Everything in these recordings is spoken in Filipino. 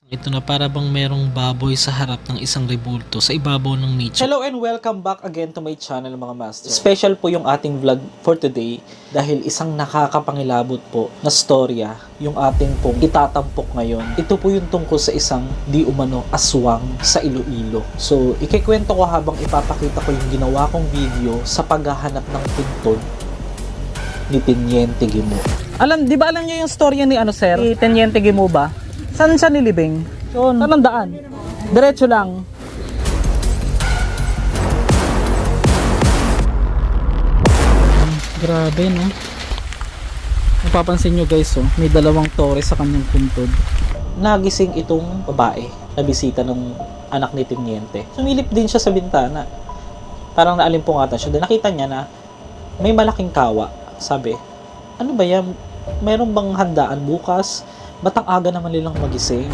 Ito na para bang merong baboy sa harap ng isang rebulto sa ibabaw ng nicho. Hello and welcome back again to my channel mga master. Special po yung ating vlog for today dahil isang nakakapangilabot po na storya yung ating pong itatampok ngayon. Ito po yung tungkol sa isang di umano aswang sa Iloilo. So ikikwento ko habang ipapakita ko yung ginawa kong video sa paghahanap ng puntod ni Teniente Guimo. Di ba alam niyo yung storya ni sir? Ni Teniente Guimo ba? Saan siya nilibing? Saan ang daan? Diretso lang. Grabe, no? Mapapansin nyo guys, may dalawang tore sa kanyang puntod. Nagising itong babae na bisita ng anak ni Teniente. Sumilip din siya sa bintana. Parang naalimpungatan siya. Nakita niya na may malaking kawa. Sabi, ano ba yan? Mayroon bang handaan bukas? Ba't ang aga naman nilang magising?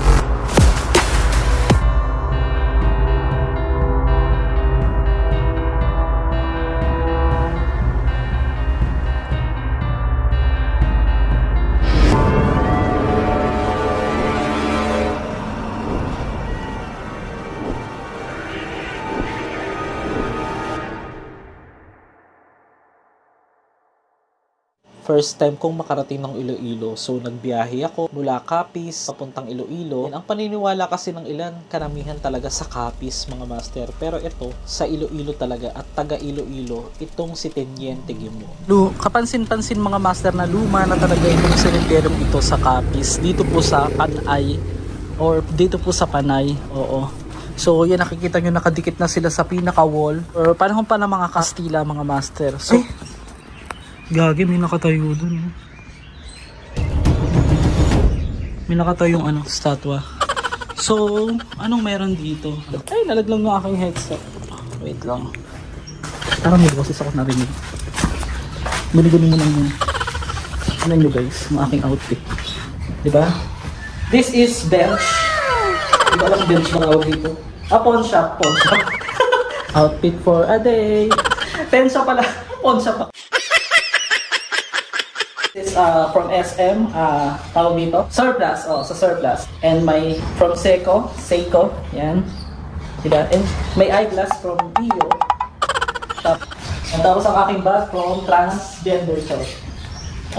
First time kong makarating ng Iloilo. So, nagbiyahe ako mula Capiz papuntang Iloilo. And ang paniniwala kasi ng ilan, karamihan talaga sa Capiz, mga master. Pero ito, sa Iloilo talaga at taga Iloilo, itong si Teniente Guimo. Kapansin-pansin mga master na luma na talaga itong sementeryong ito sa Capiz. Dito po sa Panay, or dito po sa Panay, oo. So, yan nakikita nyo nakadikit na sila sa pinaka-wall. Or panahon pa ng mga Kastila, mga master. So, gagi, may nakatayo dun. May nakatayong statwa. So, anong meron dito? Ay, nalaglang yung aking headset. Wait lang. Parang may boses ako narinig. Guni-guni mo lang yun. Ano nyo guys, yung aking outfit. Diba? This is bench. Diba alam bench mga awag dito? Pawn shop, pawn shop. Outfit for a day. Pensa pala, pawn shop. This from SM, tawag dito, surplus, sa surplus. And my from Seiko, yan. Diba? And may eyeglass from Iyo. Tapos ang aking bag from Transgender Shop.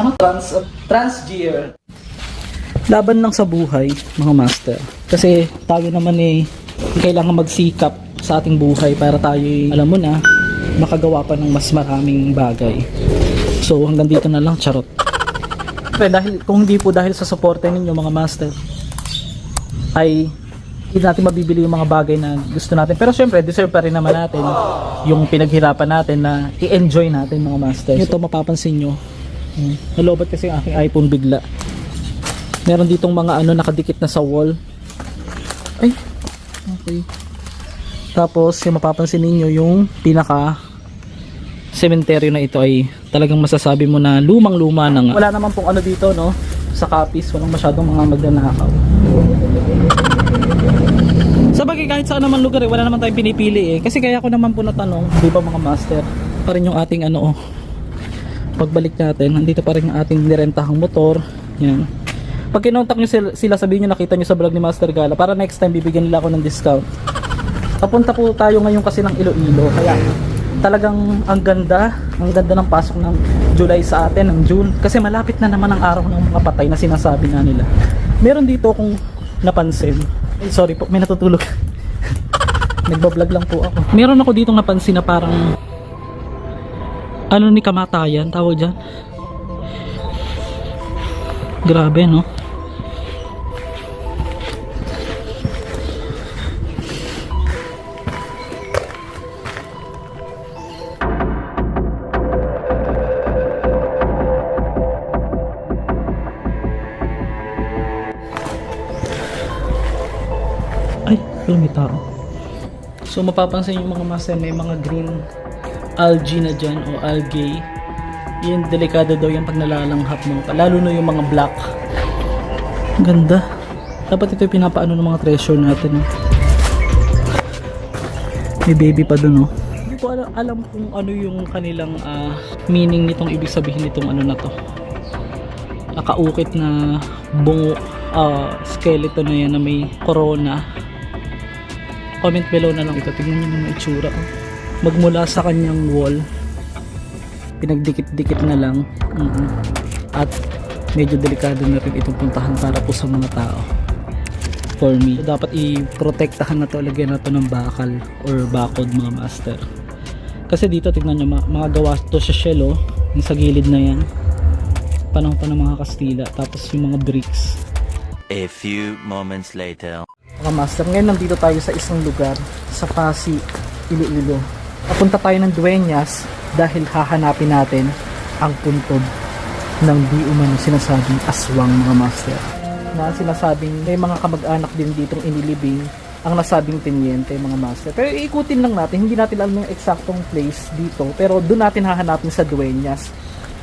Ano? Transgear. Laban lang sa buhay, mga master. Kasi tayo naman kailangan magsikap sa ating buhay para tayo, alam mo na, makagawa pa ng mas maraming bagay. So hanggang dito na lang, charot. Dahil kung hindi po dahil sa suporte ninyo mga master, ay hindi natin mabibili yung mga bagay na gusto natin. Pero syempre, deserve pa rin naman natin yung pinaghirapan natin na i-enjoy natin mga master. Ito mapapansin nyo, nalobat kasi yung aking iPhone bigla. Meron ditong mga nakadikit na sa wall. Ay, okay. Tapos yung mapapansin ninyo yung pinaka sementeryo na ito ay talagang masasabi mo na lumang-luma na nga. Wala naman pong dito, no? Sa Capiz, walang masyadong mga magnanakaw. Sa bagay, kahit saan naman lugar, wala naman tayong pinipili Kasi kaya ako naman po natanong, di ba mga master, pa rin yung ating pagbalik natin, nandito pa rin yung ating nirentahang motor. Yan. Pag kinontak nyo sila, sabihin nyo nakita nyo sa vlog ni Master Gala, para next time bibigyan nila ako ng discount. Papunta po tayo ngayon kasi ng Iloilo, kaya talagang ang ganda ng pasok ng July sa atin, ng June, kasi malapit na naman ang araw ng mga patay na sinasabi na nila. Meron dito akong napansin, sorry po, may natutulog. Nagbablog lang po ako. Meron ako ditong napansin na parang ni kamatayan, tawag dyan. Grabe, no? May tao. So mapapansin yung mga master, may mga green algae na dyan o algae. Yan, delikado daw yan pag nalalanghap mo, lalo na yung mga black. Ganda. Dapat ito yung pinapaano ng mga treasure natin. May baby pa dun, Hindi ko alam kung ano yung kanilang meaning nitong, ibig sabihin nitong na to. Nakaukit na bungo skeleton na yan na may corona. Comment below na lang ito. Tingnan nyo naman itsura. Magmula sa kanyang wall, pinagdikit-dikit na lang. At medyo delikado na rin itong puntahan para po sa mga tao. For me, so, dapat i-protektahan na to, lagyan na to ng bakal or bakod mga master. Kasi dito tingnan nyo, mga gawa to sa shell, yung sa gilid na yan, panahon pa ng mga Kastila. Tapos yung mga bricks. A few moments later. Mga master, ngayon nandito tayo sa isang lugar sa Pasig, Iloilo. Papunta tayo ng Dueñas dahil hahanapin natin ang puntod ng di umano sinasabing aswang mga master. Na sinasabing may mga kamag-anak din ditong inilibing ang nasabing tenyente mga master. Pero iikutin lang natin, hindi natin alam yung eksaktong place dito, pero doon natin hahanapin sa Dueñas.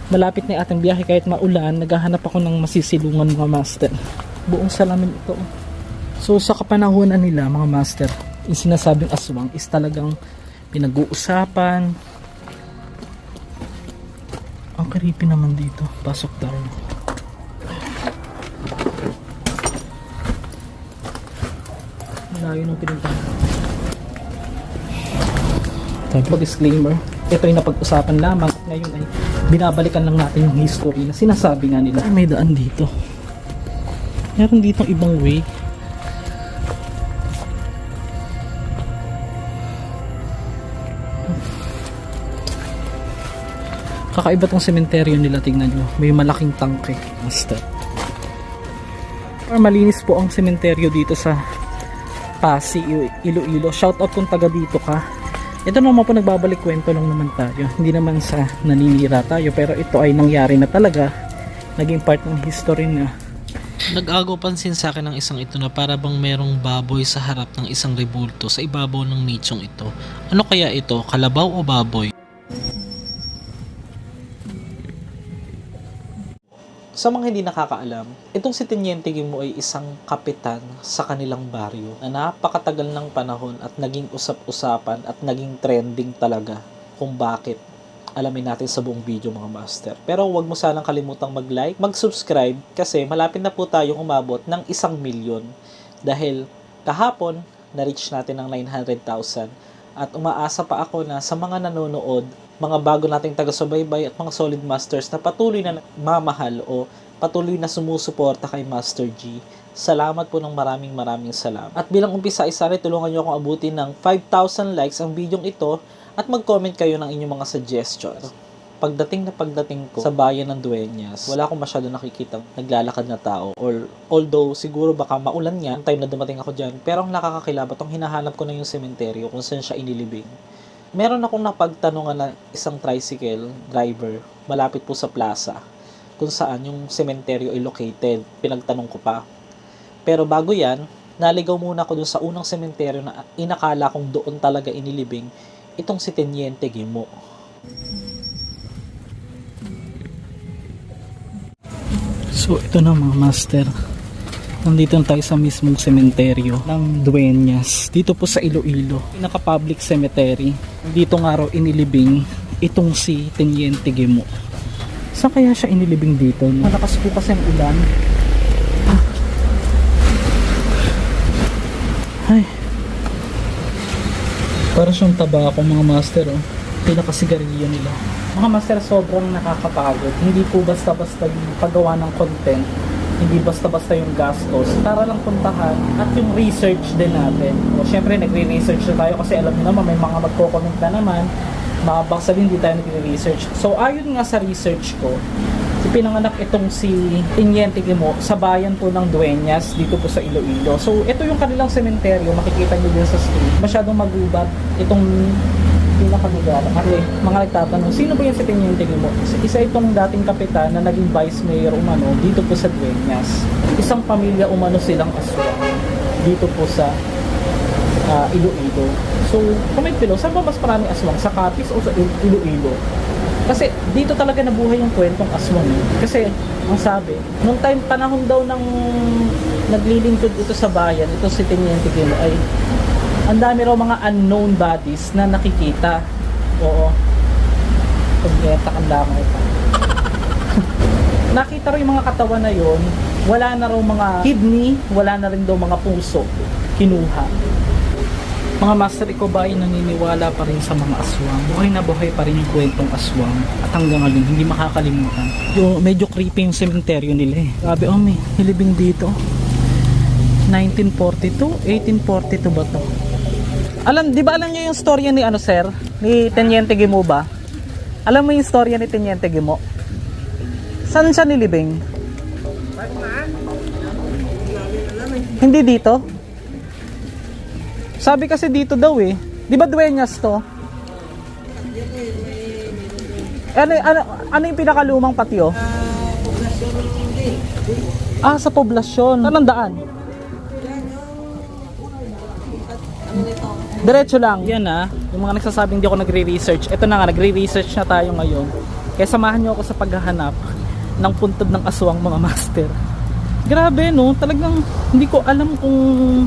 Malapit na yung ating biyahe kahit maulan, naghahanap ako ng masisilungan mga master. Buong salamin ito. So sa kapanahunan nila mga master, yung sinasabing aswang is talagang pinag-uusapan. Ang creepy naman dito. Pasok tayo. Malayo nung pinuntahan. Tapos disclaimer, ito ay napag-usapan lamang. Ngayon ay binabalikan lang natin yung history na sinasabi nga nila. Ay, may daan dito. Meron ditong ibang way. Kakaiba tong sementeryo nila, tingnan nyo. May malaking tangke. Basta. Malinis po ang sementeryo dito sa Pasig, Iloilo. Shoutout kung taga dito ka. Ito naman po, nagbabalik kwento lang naman tayo. Hindi naman sa naninira tayo, pero ito ay nangyari na talaga. Naging part ng history na. Nag-agaw pansin sa akin ng isang ito na para bang merong baboy sa harap ng isang rebulto sa ibabaw ng nichong ito. Ano kaya ito? Kalabaw o baboy? Sa mga hindi nakakaalam, itong si Teniente Guimo ay isang kapitan sa kanilang baryo na napakatagal ng panahon at naging usap-usapan at naging trending talaga kung bakit. Alamin natin sa buong video mga master. Pero huwag mo sanang kalimutang mag-like, mag-subscribe kasi malapit na po tayong umabot ng 1,000,000 dahil kahapon na-reach natin ng 900,000 at umaasa pa ako na sa mga nanonood, mga bago nating taga-subaybay at mga solid masters na patuloy na mamahal o patuloy na sumusuporta kay Master G. Salamat po ng maraming salamat. At bilang umpisa ay sana tulungan nyo akong abutin ng 5,000 likes ang videong ito at mag-comment kayo ng inyong mga suggestions. Pagdating ko sa bayan ng Dueñas, wala akong masyado nakikita naglalakad na tao. Or although siguro baka maulan nga ang time na dumating ako dyan, pero ang nakakakilabot, ang hinahanap ko na yung sementeryo kung saan siya inilibing. Meron akong napagtanungan na isang tricycle driver malapit po sa plaza kung saan yung sementeryo ay located. Pinagtanong ko pa. Pero bago yan, naligaw muna ako dun sa unang sementeryo na inakala kong doon talaga inilibing itong si Teniente Guimo. So ito na mga master, nandito na tayo sa mismong sementeryo ng Dueñas dito po sa Iloilo, pinaka-public cemetery. Dito nga raw inilibing itong si Teniente Guimo. Saan kaya siya inilibing dito? Malakas po kasi ang ulan. Ay, para siyang tabako mga master, pinakasigarilyo nila. Mga master, sobrang nakakapagod. Hindi po basta-basta yung paggawa ng content, hindi basta-basta yung gastos. Tara lang puntahan at yung research din natin. O, syempre, nagre-research na tayo kasi alam niyo naman, may mga magko-comment na naman. Baka sabihin, hindi tayo nagre-research. So, ayon nga sa research ko, pinanganak itong si Teniente Guimo sa bayan po ng Dueñas dito po sa Iloilo. So, ito yung kanilang sementeryo. Makikita nyo din sa screen. Masyadong magubat itong pinakalugar. Kasi mga nagtatanong, sino ba yan si Teniente Guimo? Isa itong dating kapitan na naging vice mayor umano dito po sa Dueñas. Isang pamilya umano silang aswang dito po sa Iloilo. So, comment below, saan ba mas maraming aswang? Sa Capiz o sa Iloilo? Kasi dito talaga nabuhay yung kwentong aswang. Kasi, ang sabi, nung panahon daw ng naglilingkod ito sa bayan, ito si Teniente Guimo ay ang dami raw mga unknown bodies na nakikita. Oo. Kunyeta, ang lamay pa. nakita raw yung mga katawan na yon, wala na raw mga kidney, wala na rin daw mga puso kinuha. Mga master, ikaw ba ay naniniwala pa rin sa mga aswang? Buhay na buhay pa rin yung kwentong aswang at hanggang ngayon hindi makakalimutan. Medyo creepy yung sementeryo nila eh. Grabe, may hilibing dito. 1942? 1842 ba to? Di ba alam niyo yung storya ni sir? Ni Teniente Guimo ba? Alam mo yung storya ni Teniente Guimo? Saan siya nilibing? Hindi dito? Sabi kasi dito daw eh. Di ba Dueñas to? Ano yung pinakalumang patio? Sa poblasyon. Saan ang daan? Diretso lang. Yan yung mga nagsasabing di ako nagre-research. Ito na nga, nagre-research na tayo ngayon. Kaya samahan nyo ako sa paghahanap ng puntod ng aswang, mga master. Grabe no, talagang hindi ko alam kung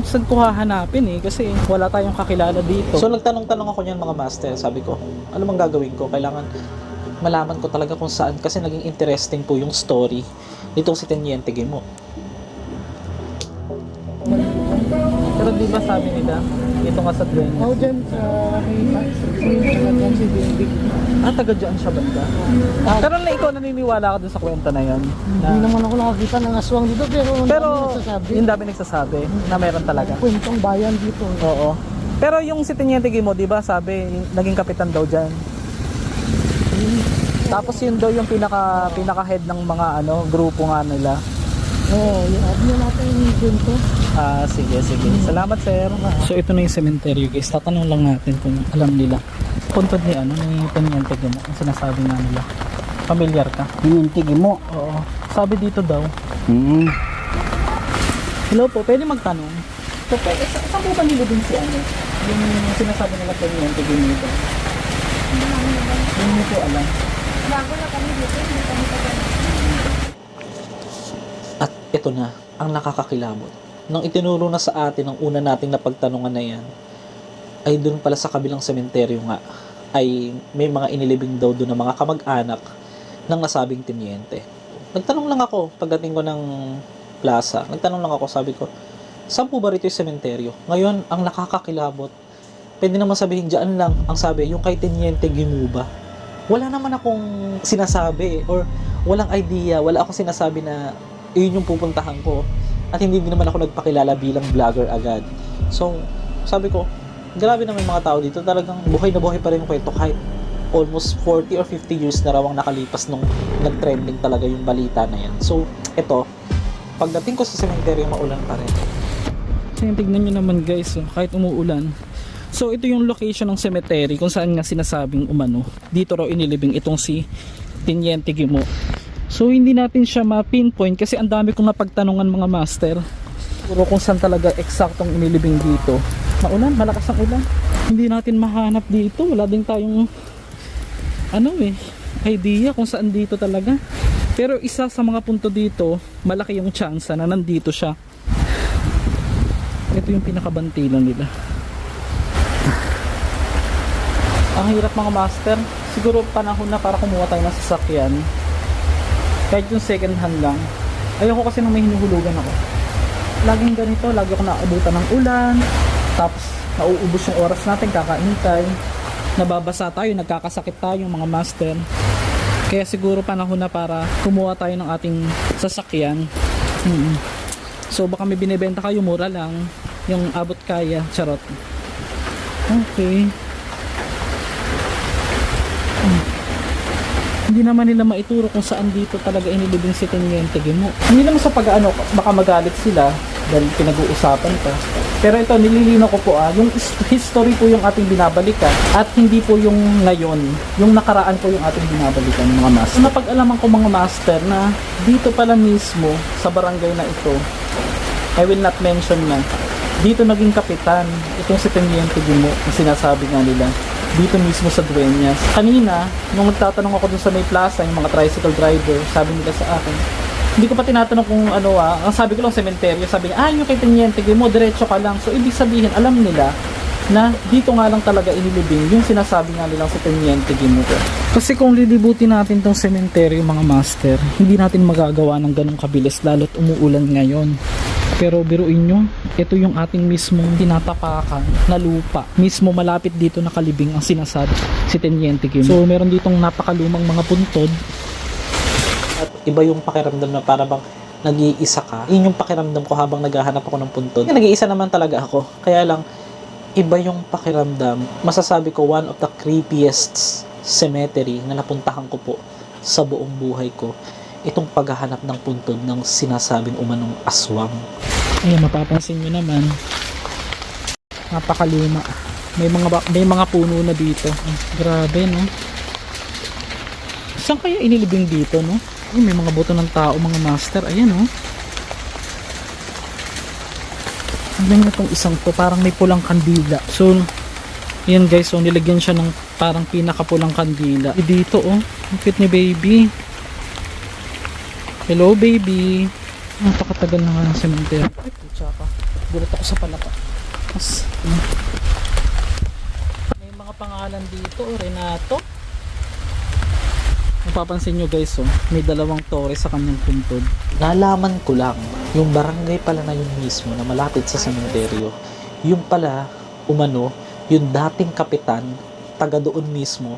saan ko hahanapin kasi wala tayong kakilala dito. So nagtanong-tanong ako niyan mga master, sabi ko, ano bang gagawin ko? Kailangan malaman ko talaga kung saan kasi naging interesting po yung story nitong si Teniente Guimo. Pero di ba sabi nila, dito nga sa Dueñas? Dyan sa may si Benedict. Taga dyan siya banda. Pero ikaw naniniwala ka dun sa kwento na yun? Hindi naman ako nakakita ng aswang dito pero Yung dami nagsasabi na meron talaga. kwentong bayan dito. Oo. Pero yung si Teniente Guimo, di ba sabi, naging kapitan daw dyan. Tapos yun daw yung pinaka-head ng mga grupo nga nila. Yung add na natin yung kwento. Sige. Salamat, sir. So, ito na yung cemetery, guys. Tatanong lang natin kung alam nila. Puntod ni ni Teniente Guimo, ang sinasabi nga nila. Familiar ka? Teniente Guimo. Oo. Sabi dito daw. Hello po, pwede magtanong? So, saan po ba nilibing si yung sinasabi nila Teniente Guimo dito? Hindi ko alam. Bago na kami dito, hindi kami tagal. At ito na, ang nakakakilabot. Nang itinuro na sa atin ang una nating napagtanungan na yan, ay doon pala sa kabilang sementeryo nga, ay may mga inilibing daw doon ng mga kamag-anak ng nasabing teniente. Nagtanong lang ako pagdating ko ng plaza. Nagtanong lang ako, sabi ko, saan po ba rito yung sementeryo? Ngayon, ang nakakakilabot, pwede naman sabihin dyan lang, ang sabi, yung kay Teniente Guimo ba? Wala naman akong sinasabi or walang idea, wala akong sinasabi na yun yung pupuntahan ko. At hindi din naman ako nagpakilala bilang vlogger agad. So, sabi ko, grabe naman yung mga tao dito. Talagang buhay na buhay pa rin yung kwento kahit almost 40 or 50 years na raw ang nakalipas nung nag-trending talaga yung balita na yan. So, eto, pagdating ko sa sementeryo, maulan pa rin. So, tignan nyo naman guys, kahit umuulan. So, ito yung location ng cemetery kung saan nga sinasabing dito raw inilibing itong si Teniente Guimo. So hindi natin siya ma-pinpoint kasi ang dami kong napagtanungan mga master. Puro kung saan talaga eksaktong inilibing dito. Maulan, malakas ang ulan. Hindi natin mahanap dito. Wala din tayong idea kung saan dito talaga. Pero isa sa mga punto dito, malaki yung chance na nandito siya. Ito yung pinakabantilan nila. Ang hirap mga master. Siguro panahon na para kumuha tayo ng sasakyan. Kahit yung second hand lang. Ayoko kasi nang may hinuhulugan ako. Laging ganito, lagi ako naabutan ng ulan. Tapos nauubos yung oras natin kakaintay. Nababasa tayo, nagkakasakit tayo mga master. Kaya siguro panahon na para kumuha tayo ng ating sasakyan. So baka may binibenta kayo, mura lang. Yung abot kaya, charot. Okay. Hindi naman nila maituro kung saan dito talaga inilibing si Teniente Guimo. Hindi naman sa pag-ano, baka magalit sila dahil pinag-uusapan ka. Pero ito, nililinaw ko po yung history po yung ating binabalikan at hindi po yung ngayon. Yung nakaraan po yung ating binabalikan mga master. Napag-alaman ko mga master na dito pala mismo sa barangay na ito, I will not mention na, dito naging kapitan itong si Teniente Guimo na sinasabi nga nila. Dito mismo sa Dueñas. Kanina, nung nagtatanong ako dun sa may plaza, yung mga tricycle driver, sabi nila sa akin, hindi ko pa tinatanong kung ang sabi ko lang sementeryo, sabi niya, yung kay Teniente Guimo, diretso ka lang. So, ibig sabihin, alam nila na dito nga lang talaga inilibing yung sinasabi nga nilang si Teniente Gimuto. Kasi kung lilibutin natin tong sementeryo mga master, hindi natin magagawa ng ganong kabilis lalo't umuulan ngayon. Pero biruin nyo, ito yung ating mismong tinatapakan na lupa. Mismo malapit dito nakalibing ang sinasabi si Teniente Gimuto. So meron ditong napakalumang mga puntod. At iba yung pakiramdam na para bang nag-iisa ka. Yun yung pakiramdam ko habang naghahanap ako ng puntod. Nag-iisa naman talaga ako. Kaya lang, iba yung pakiramdam. Masasabi ko, one of the creepiest cemetery na napuntahan ko po sa buong buhay ko. Itong paghahanap ng puntod ng sinasabing umanong aswang. Ayan, mapapansin nyo naman, napakaluma. May mga puno na dito. Grabe, no? Saan kaya inilibing dito, no? Ay, may mga buto ng tao, mga master. Ayan, no? Hanggang itong isang to, parang may pulang kandila. So, yan guys, so nilagyan siya ng parang pinakapulang kandila. Dito, oh, ang cute ni baby. Hello, baby. Napakatagal na nga ng sementeryo. Ay, putya ka. Gulat ako sa palaka. May mga pangalan dito, oh, Renato. Mapapansin nyo guys, oh, may dalawang tore sa kanyang puntod. Nalaman ko lang, yung barangay pala na yun mismo na malapit sa sementeryo, yung pala, umano, yung dating kapitan, taga doon mismo,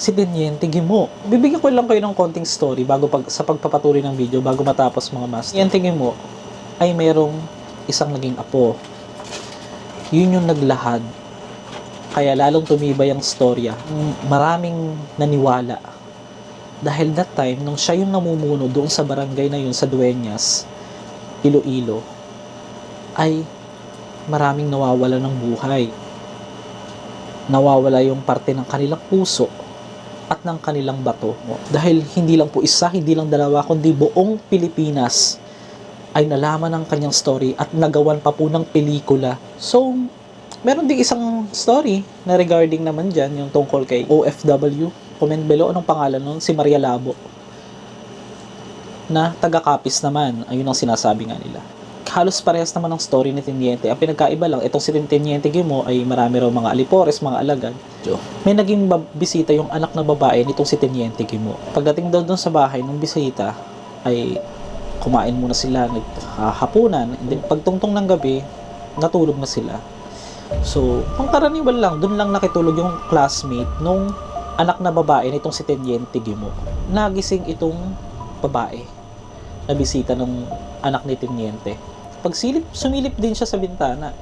si Teniente Gimo. Bibigyan ko lang kayo ng konting story sa pagpapatuloy ng video bago matapos mga master. Teniente Gimo ay merong isang naging apo. Yun yung naglahad. Kaya lalong tumibay ang storya. Maraming naniwala. Dahil that time, nung siya yung namumuno doon sa barangay na yun, sa Dueñas, Iloilo, ay maraming nawawala ng buhay. Nawawala yung parte ng kanilang puso at ng kanilang bato. Dahil hindi lang po isa, hindi lang dalawa, kundi buong Pilipinas ay nalaman ng kanyang story at nagawan pa po ng pelikula. So, meron din isang story na regarding naman dyan, yung tungkol kay OFW. Comment below anong pangalan nun, si Maria Labo, na taga-Capiz naman, ayun ang sinasabi nga nila. Halos parehas naman ang story ni Teniente. Ang pinagkaiba lang, itong si Teniente Gimo ay marami raw mga alipores, mga alagad. May naging bisita yung anak na babae nitong si Teniente Gimo. Pagdating daw doon sa bahay ng bisita, ay kumain muna sila, naghahapunan, and then pagtungtong ng gabi, natulog na sila. So, pangkaraniwan lang, doon lang nakitulog yung classmate nung anak na babae nitong si Teniente Gimo. Nagising itong babae na bisita ng anak ni Teniente. Pag sumilip din siya sa bintana,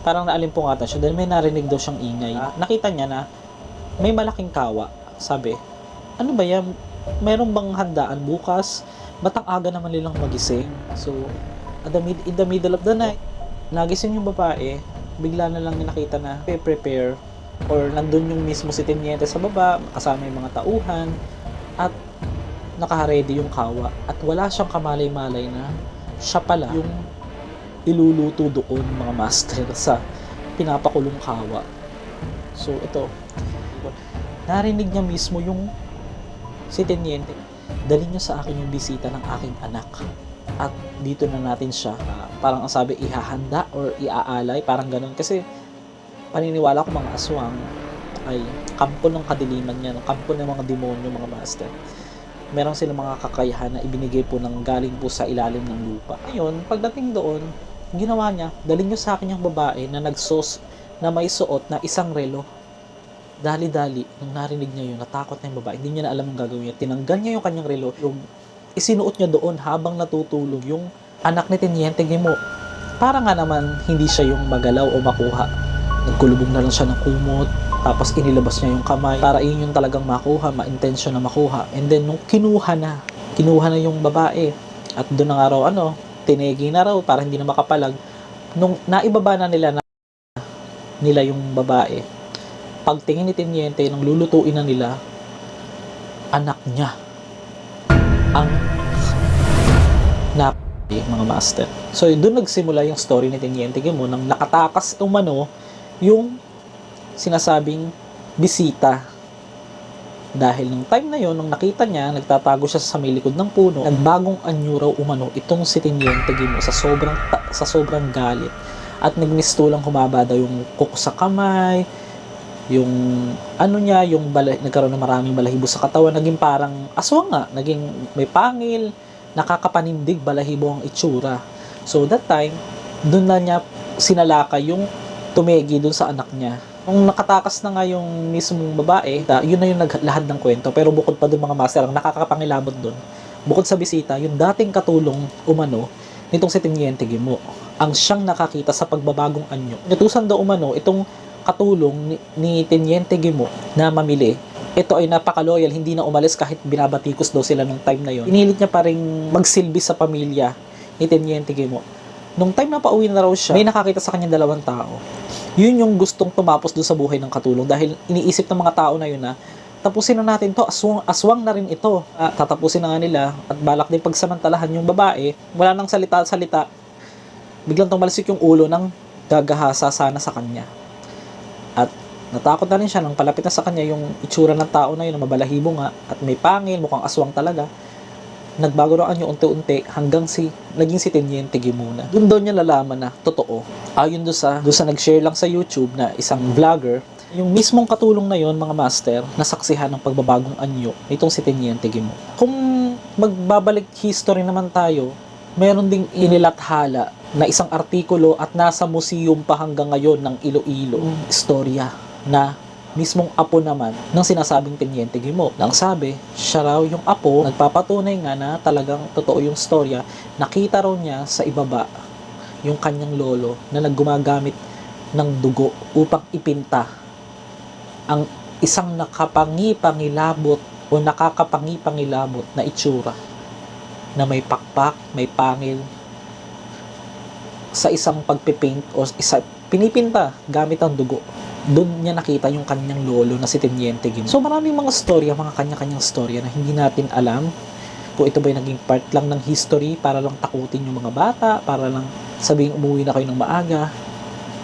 parang naalimpungatan siya dahil may narinig daw siyang ingay. Nakita niya na may malaking kawa. Sabi, ano ba yan? Meron bang handaan bukas? Ba't ang aga naman nilang magising? So, in the middle of the night, nagising yung babae, bigla na lang nakita na prepare or nandun yung mismo si Teniente sa baba, kasama yung mga tauhan, at nakaready yung kawa. At wala siyang kamalay-malay na siya pala yung iluluto doon, mga master, sa pinapakulong kawa. So, ito. Narinig niya mismo yung si Teniente. Dalhin niyo sa akin yung bisita ng aking anak. At dito na natin siya, parang ang sabi, ihahanda or iaalay, parang ganun. Kasi, paniniwala ko mga aswang ay kampo ng kadiliman yan, kampo ng mga demonyo, mga master. Meron silang mga kakayahan na ibinigay po ng galing po sa ilalim ng lupa. Ngayon, pagdating doon, ginawa niya, dalhin niyo sa akin yung babae na na may suot na isang relo. Dali-dali, nung narinig niya yun, natakot na yung babae, hindi niya na alam ang gagawin niya. Tinanggal niya yung kanyang relo, yung isinuot niya doon habang natutulog yung anak ni Teniente Gimo. Para nga naman, hindi siya yung magalaw o makuha. Nagkulubog na lang siya ng kumot, tapos inilabas niya yung kamay para yun yung talagang makuha, ma-intention na makuha. And then nung kinuha na yung babae, at doon na nga raw tinegi na raw para hindi na makapalag. Nung naibaba na nila yung babae, pagtingin ni Teniente nung lulutuin na nila, anak niya ang mga master. So doon nagsimula yung story ni Teniente Gimo nang nakatakas umano yung sinasabing bisita. Dahil nung time na yon, nung nakita niya, nagtatago siya sa may likod ng puno, nagbagong anyo raw umano itong si Teniente Gimo sa sobrang galit At nagmistulang humaba daw yung kuko sa kamay, yung ano niya, yung nagkaroon ng maraming balahibo sa katawan, naging parang aswang nga, naging may pangil, nakakapanindig, balahibo ang itsura. So that time, doon na niya sinalakay yung tumegi doon sa anak niya. Nung nakatakas na nga yung mismong babae, yun na yung naglahad ng kwento. Pero bukod pa doon mga master, ang nakakapangilabot doon, bukod sa bisita, yung dating katulong umano nitong si Teniente Gimo, ang siyang nakakita sa pagbabagong anyo. Natusan daw umano itong katulong ni Teniente Gimo na mamili. Ito ay napaka-loyal, hindi na umalis kahit binabatikos daw sila nung time na yon. Inilit niya pa rin magsilbi sa pamilya ni Teniente Gimo. Nung time na pauwi na raw siya, may nakakita sa kanya 2 tao. Yun yung gustong tumapos doon sa buhay ng katulong dahil iniisip ng mga tao na yun na tapusin na natin to, aswang na rin ito. Tatapusin na nga nila at balak din pagsamantalahan yung babae. Wala nang salita-salita. Biglang tumalsik yung ulo ng gagahasa sana sa kanya. At natakot na rin siya nang palapit na sa kanya yung itsura ng tao na yun na mabalahibo nga at may pangil, mukhang aswang talaga. Nagbago raw anyo unti-unti hanggang naging si Teniente Gimo na. Doon daw niya lalaman na totoo. Ayon doon sa nag-share lang sa YouTube na isang vlogger, yung mismong katulong na yon mga master, nasaksihan ng pagbabagong anyo nitong si Teniente Gimo. Kung magbabalik history naman tayo, meron ding inilathala na isang artikulo at nasa museum pa hanggang ngayon ng Iloilo. Istorya na mismong apo naman ng sinasabing Teniente Gimo. Nang sabi, siya raw yung apo, nagpapatunay nga na talagang totoo yung storya. Nakita raw niya sa ibaba yung kanyang lolo na naggumagamit ng dugo upang ipinta ang isang nakapangipangilabot o nakakapangipangilabot na itsura na may pakpak, may pangil sa isang pagpipaint o pinipinta gamit ang dugo. Doon niya nakita yung kanyang lolo na si Teniente Gimo. So maraming mga storya, mga kanya-kanyang storya na hindi natin alam kung ito ba'y naging part lang ng history para lang takutin yung mga bata, para lang sabing umuwi na kayo ng maaga,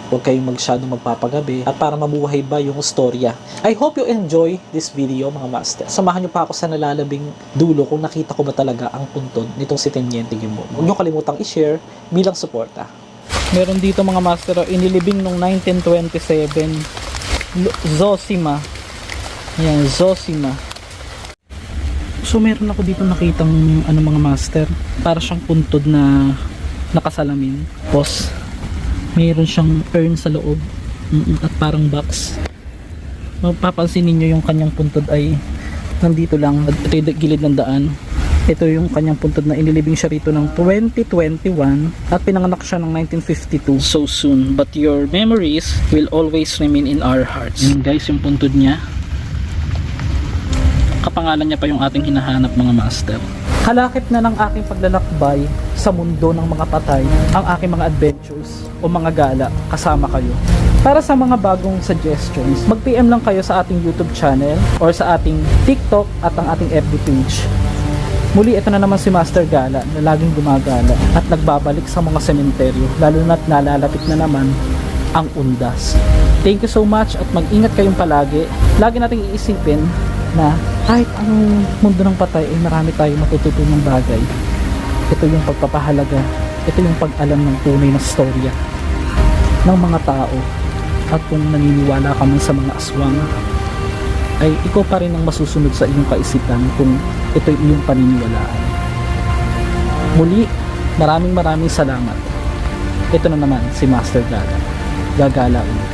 huwag kayong masyadong magpapagabi, at para mabuhay ba yung storya. I hope you enjoy this video mga master. Samahan niyo pa ako sa nalalabing dulo kung nakita ko ba talaga ang puntod nitong si Teniente Gimo. Huwag niyo kalimutang i-share bilang suporta. Meron dito mga master, inilibing nung 1927, Zosima. Ayan, Zosima. So meron ako dito nakitang mga master, para siyang puntod na nakasalamin. Tapos meron siyang urn sa loob at parang box. Mapapansin niyo yung kanyang puntod ay nandito lang, ito yung gilid ng daan. Ito yung kanyang puntod na inilibing siya rito ng 2021 at pinanganak siya ng 1952. So soon, but your memories will always remain in our hearts. Yan guys, yung puntod niya. Kapangalan niya pa yung ating hinahanap mga master. Halakip na ng aking paglalakbay sa mundo ng mga patay ang aking mga adventures o mga gala kasama kayo. Para sa mga bagong suggestions, mag-PM lang kayo sa ating YouTube channel or sa ating TikTok at ang ating FB page. Muli, ito na naman si Master Gala na laging gumagala at nagbabalik sa mga sementeryo, lalo na't nalalapit na naman ang undas. Thank you so much at mag-ingat kayong palagi. Lagi nating iisipin na kahit ang mundo ng patay ay marami tayong matututunang bagay. Ito yung pagpapahalaga, ito yung pag-alam ng tunay na storya ng mga tao. At kung naniniwala ka man sa mga aswang, ay ikaw pa rin ang masusunod sa iyong kaisipan kung ito'y iyong paniniwalaan. Muli, maraming salamat. Ito na naman si Master Gala. Gagala ulit.